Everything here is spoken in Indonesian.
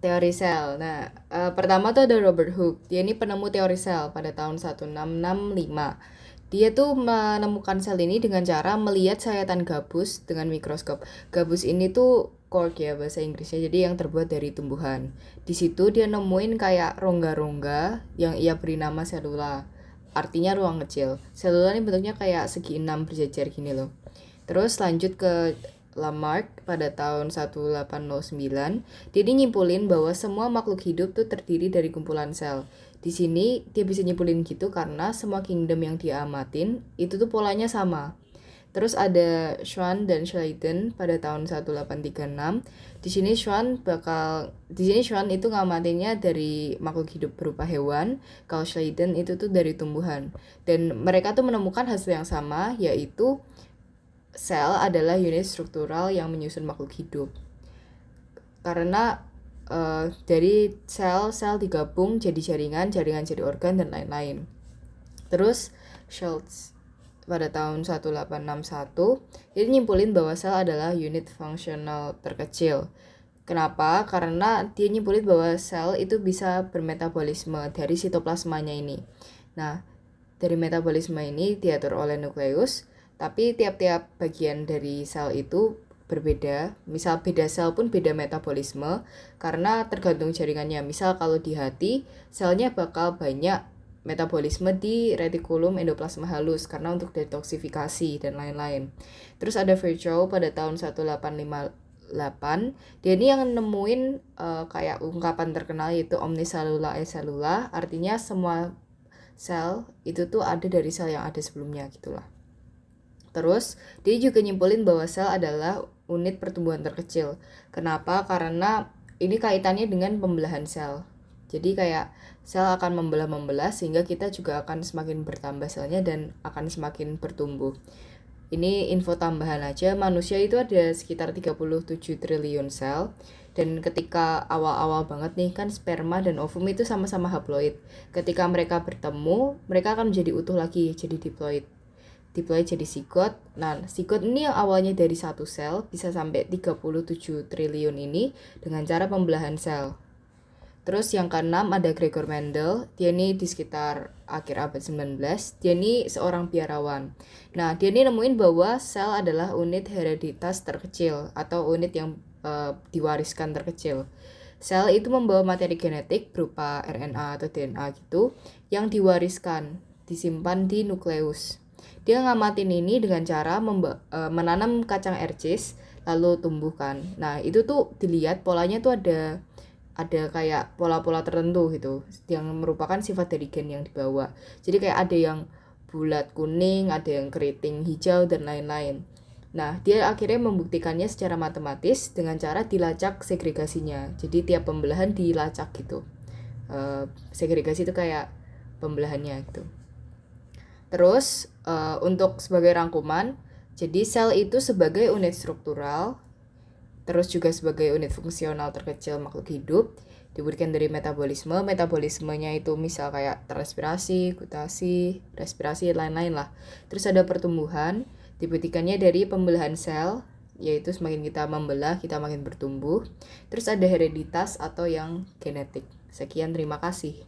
Teori sel. Nah, pertama tuh ada Robert Hooke. Dia ini penemu teori sel pada tahun 1665. Dia tuh menemukan sel ini dengan cara melihat sayatan gabus dengan mikroskop. Gabus ini tuh cork ya bahasa Inggrisnya, jadi yang terbuat dari tumbuhan. Di situ dia nemuin kayak rongga-rongga yang ia beri nama selula. Artinya ruang kecil. Selula ini bentuknya kayak segi enam berjajar gini loh. Terus lanjut ke Lamarck pada tahun 1809, dia nyimpulin bahwa semua makhluk hidup tuh terdiri dari kumpulan sel. Di sini dia bisa nyimpulin gitu karena semua kingdom yang dia amatin itu tuh polanya sama. Terus ada Schwann dan Schleiden pada tahun 1836. Di sini Schwann itu ngamatinnya dari makhluk hidup berupa hewan, kalau Schleiden itu tuh dari tumbuhan. Dan mereka tuh menemukan hasil yang sama, yaitu sel adalah unit struktural yang menyusun makhluk hidup. Karena dari sel-sel digabung jadi jaringan, jaringan jadi organ dan lain-lain. Terus Schultz pada tahun 1861 dia nyimpulin bahwa sel adalah unit fungsional terkecil. Kenapa? Karena dia nyimpulin bahwa sel itu bisa bermetabolisme dari sitoplasmanya ini. Nah, dari metabolisme ini diatur oleh nukleus, tapi tiap-tiap bagian dari sel itu berbeda. Misal beda sel pun beda metabolisme karena tergantung jaringannya. Misal kalau di hati, selnya bakal banyak metabolisme di retikulum endoplasma halus karena untuk detoksifikasi dan lain-lain. Terus ada Virchow pada tahun 1858. Dia ini yang nemuin kayak ungkapan terkenal yaitu omnicellula ecellula, artinya semua sel itu tuh ada dari sel yang ada sebelumnya gitulah. Terus dia juga nyimpulin bahwa sel adalah unit pertumbuhan terkecil. Kenapa? Karena ini kaitannya dengan pembelahan sel. Jadi kayak sel akan membelah sehingga kita juga akan semakin bertambah selnya dan akan semakin bertumbuh. Ini info tambahan aja, manusia itu ada sekitar 37 triliun sel. Dan ketika awal-awal banget nih kan sperma dan ovum itu sama-sama haploid. Ketika mereka bertemu, mereka akan menjadi utuh lagi, jadi diploid. Diploid jadi zigot. Nah, zigot ini yang awalnya dari satu sel bisa sampai 37 triliun ini dengan cara pembelahan sel. Terus yang keenam ada Gregor Mendel. Dia ini di sekitar akhir abad 19. Dia ini seorang biarawan. Nah, dia ini nemuin bahwa sel adalah unit hereditas terkecil atau unit yang diwariskan terkecil. Sel itu membawa materi genetik berupa RNA atau DNA gitu yang diwariskan, disimpan di nukleus. Dia ngamatin ini dengan cara menanam kacang ercis lalu tumbuhkan. Nah, itu tuh dilihat polanya tuh ada kayak pola-pola tertentu gitu yang merupakan sifat dari gen yang dibawa. Jadi kayak ada yang bulat kuning, ada yang keriting hijau dan lain-lain. Nah, dia akhirnya membuktikannya secara matematis dengan cara dilacak segregasinya. Jadi tiap pembelahan dilacak gitu. Segregasi itu kayak pembelahannya gitu. Terus untuk sebagai rangkuman, jadi sel itu sebagai unit struktural, terus juga sebagai unit fungsional terkecil makhluk hidup, diberikan dari metabolisme. Metabolismenya itu misal kayak transpirasi, gutasi, respirasi, lain-lain lah. Terus ada pertumbuhan, dibuktikannya dari pembelahan sel, yaitu semakin kita membelah, kita makin bertumbuh. Terus ada hereditas atau yang genetik. Sekian, terima kasih.